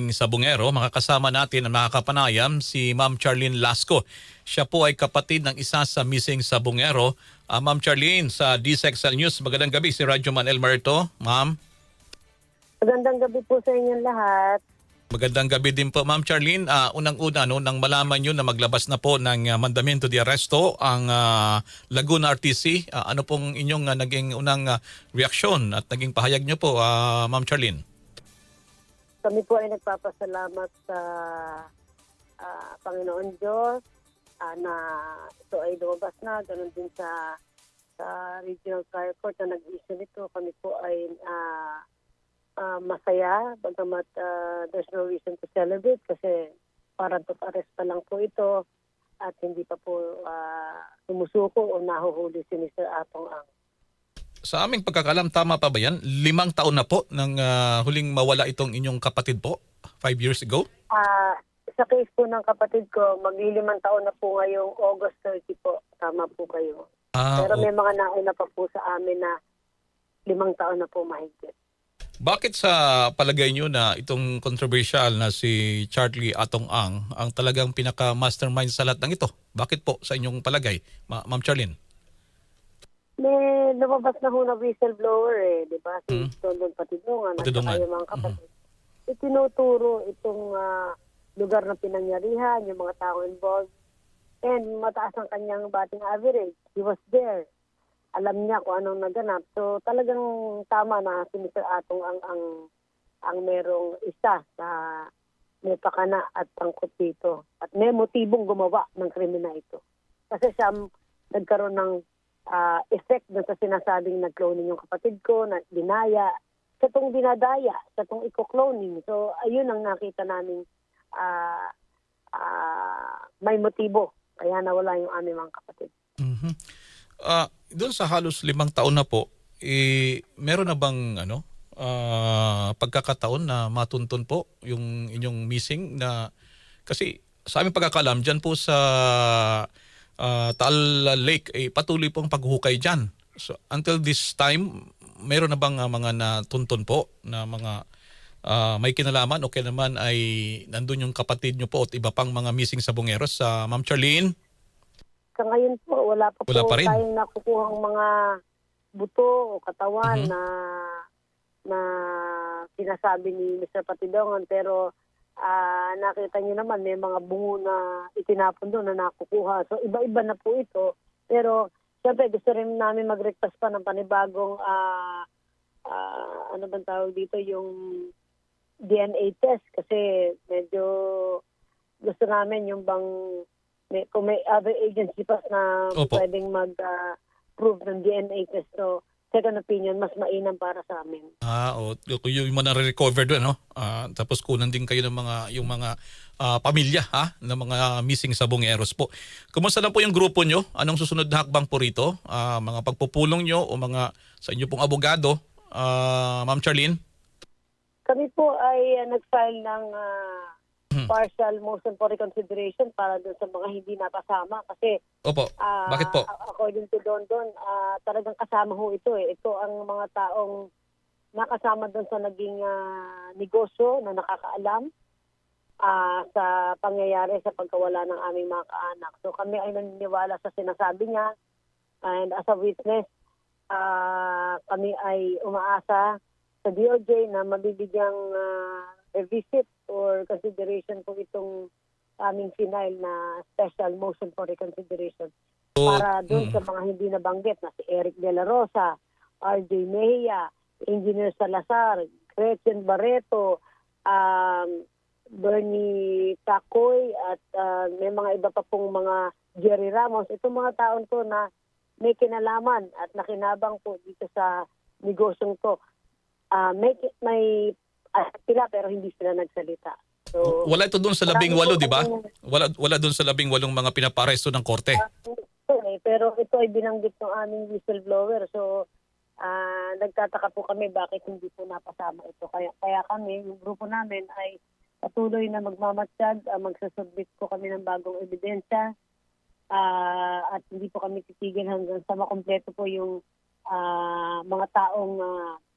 missing sabungero. Makakasama natin ang makakapanayam si Ma'am Charlene Lasco. Siya po ay kapatid ng isa sa missing sabungero. Ma'am Charlene, sa DZXL News, magandang gabi si Radyo Manel Marito. Ma'am. Magandang gabi po sa inyong lahat. Magandang gabi din po, Ma'am Charlene. Unang-una, nang malaman nyo na maglabas na po ng mandamiento de arresto ang Laguna RTC, ano pong inyong naging unang reaksyon at naging pahayag nyo po, Ma'am Charlene? Kami po ay nagpapasalamat sa Panginoon Diyos na ito ay lumabas na. Ganun din sa Regional Fire Court na nag-issue nito. Kami po ay masaya, bagamat there's no reason to celebrate kasi parang arrest pa lang po ito at hindi pa po sumusuko o nahuhuli si Mr. Atong Ang. Sa aming pagkakalam, tama pa ba yan? 5 taon na po nang huling mawala itong inyong kapatid po, 5 years ago? Sa case po ng kapatid ko, mag-5 taon na po ngayong August 30 po. Tama po kayo. Pero may mga nauna pa po sa amin na 5 taon na po mahigit. Bakit sa palagay nyo na itong controversial na si Charlie Atong ang talagang pinaka-mastermind sa lahat ng ito? Bakit po sa inyong palagay, Ma'am Charlene? May lumabas na ho na whistleblower di ba? Si Dondon Patidongan at saka yung mga kapatid. Itinuturo itong lugar na pinangyarihan, yung mga tao involved, and mataas ang kanyang batting average. He was there. Alam niya kung anong naganap. So talagang tama na si Mr. Atong ang merong isa na may pakana at pangkot dito. At may motibong gumawa ng krimen na ito. Kasi siya nagkaroon ng effect dun sa sinasabing nag-cloning yung kapatid ko, na dinaya. Sa itong dinadaya, sa itong iko-cloning. So ayun ang nakita namin may motibo. Kaya nawala yung aming mga kapatid. Mm-hmm. Doon sa halos 5 taon na po, meron na bang pagkakataon na matuntun po yung inyong missing na kasi sa aming pagkakalam dyan po sa Taal Lake patuloy pong paghukay dyan. So until this time, meron na bang mga natuntun po na mga may kinalaman o kaya naman ay nandun yung kapatid nyo po at iba pang mga missing sabongeros sa Ma'am Charlene? Sa ngayon po, wala pa tayong nakukuhang mga buto o katawan na sinasabi ni Mr. Patidongan. Pero nakita niyo naman, may mga bungo na itinapon doon na nakukuha. So iba-iba na po ito. Pero siyempre gusto rin namin mag-request pa ng panibagong ano bang tawag dito, yung DNA test. Kasi medyo gusto namin yung bang kung may other agency pa na pwedeng mag-prove ng DNA test. So, second opinion, mas mainam para sa amin. Yung mga na-recover doon, no? Tapos kunan din kayo ng yung mga pamilya ng mga missing sabongeros po. Kumusta lang po yung grupo nyo? Anong susunod na hakbang po rito? Mga pagpupulong nyo o mga sa inyo pong abogado, Ma'am Charlene? Kami po ay nag-file ng partial motion for reconsideration para doon sa mga hindi napasama kasi bakit po? According to Dondon, talagang kasama ho ito Ito ang mga taong nakasama doon sa naging negosyo na nakakaalam sa pangyayari sa pagkawala ng aming mga kaanak. So kami ay naniniwala sa sinasabi niya, and as a witness, kami ay umaasa sa DOJ na mabibigyang visit or consideration po itong aming final na special motion for reconsideration para doon sa mga hindi nabanggit na si Eric De La Rosa, RJ Mejia, Engineer Salazar, Gretchen Barreto, Bernie Tacoy at may mga iba pa pong mga Jerry Ramos. Itong mga taon to na may kinalaman at nakinabang po dito sa negosyong to. May sila pero hindi sila nagsalita. So, wala ito doon sa 18, di ba? Wala doon sa 18 mga pinaparesto ng korte. Pero ito ay binanggit ng aming whistleblower. So, nagtataka po kami bakit hindi po napasama ito. Kaya kami, yung grupo namin ay patuloy na magmamatsyag, magsasubmit po kami ng bagong ebidensya at hindi po kami titigil hanggang sa makumpleto po yung mga taong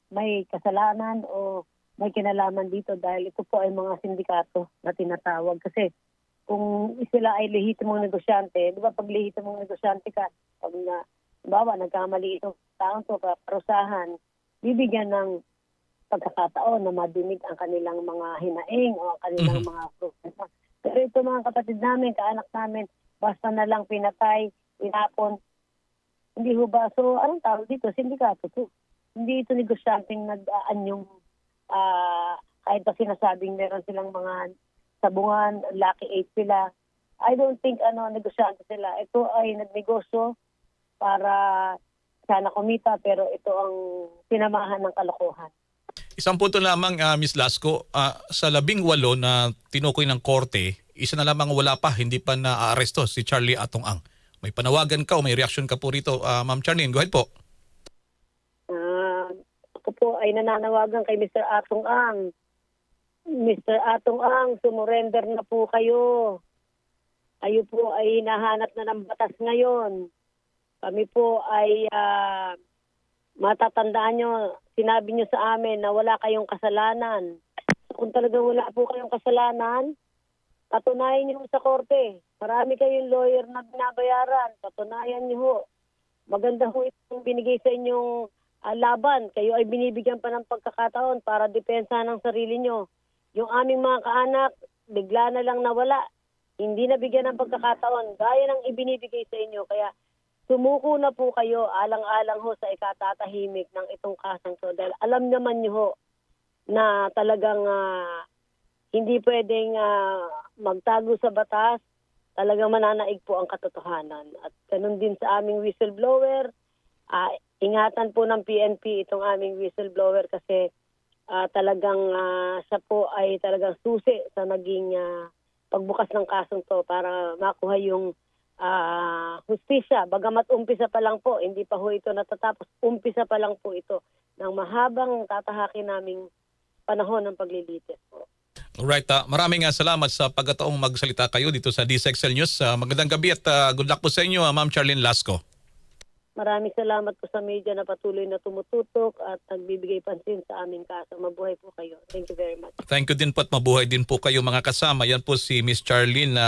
may kasalanan o may kinalaman dito dahil ito po ay mga sindikato na tinatawag. Kasi kung sila ay lehitimong negosyante, di ba pag lehitimong negosyante ka, pag bawa nagkamali itong taong to, parusahan, bibigyan ng pagkakataon na madinig ang kanilang mga hinaing o ang kanilang mga problema. Pero ito mga kapatid namin, kaanak namin, basta na lang pinatay, pinapon, hindi ho ba? So, anong tawag dito? Sindikato to. Hindi ito negosyanteng nag-aanyong kahit pa sinasabing meron silang mga sabungan, lucky 8 sila. I don't think negosyante sila. Ito ay nagnegosyo para sana kumita pero ito ang sinamahan ng kalokohan. Isang punto lamang, Ms. Lasco, sa 18 na tinukoy ng korte, isa na lamang wala pa, hindi pa na-aaresto si Charlie Atong Ang. May panawagan ka o may reaction ka po rito, Ma'am Charlene. Go ahead po. Ako po ay nananawagan kay Mr. Atong Ang. Mr. Atong Ang, sumurrender na po kayo. Kayo po ay hinahanap na ng batas ngayon. Kami po ay matatandaan nyo, sinabi nyo sa amin na wala kayong kasalanan. Kung talaga wala po kayong kasalanan, patunayan nyo sa korte. Marami kayong lawyer na binabayaran. Patunayan nyo ho. Maganda ho itong binigay sa inyong laban. Kayo ay binibigyan pa ng pagkakataon para depensa ng sarili nyo. Yung aming mga kaanak, bigla na lang nawala. Hindi nabigyan ng pagkakataon. Gaya ng ibinibigay sa inyo. Kaya sumuko na po kayo alang-alang ho sa ikatatahimik ng itong kasang to. Dahil alam naman nyo ho na talagang hindi pwedeng magtago sa batas. Talagang mananaig po ang katotohanan. At ganun din sa aming whistleblower. Ingatan po ng PNP itong aming whistleblower kasi talagang siya po ay talagang susi sa naging pagbukas ng kasong to para makuha yung hustisya. Bagamat umpisa pa lang po, hindi pa ho ito natatapos. Umpisa pa lang po ito ng mahabang tatahakin naming panahon ng paglilitis po. Alright, maraming salamat sa pagkataong magsalita kayo dito sa DSXL News. Magandang gabi at good luck po sa inyo, Ma'am Charlene Lasco. Maraming salamat po sa media na patuloy na tumututok at nagbibigay pansin sa aming kaso. Mabuhay po kayo. Thank you very much. Thank you din po at mabuhay din po kayo mga kasama. Yan po si Miss Charlene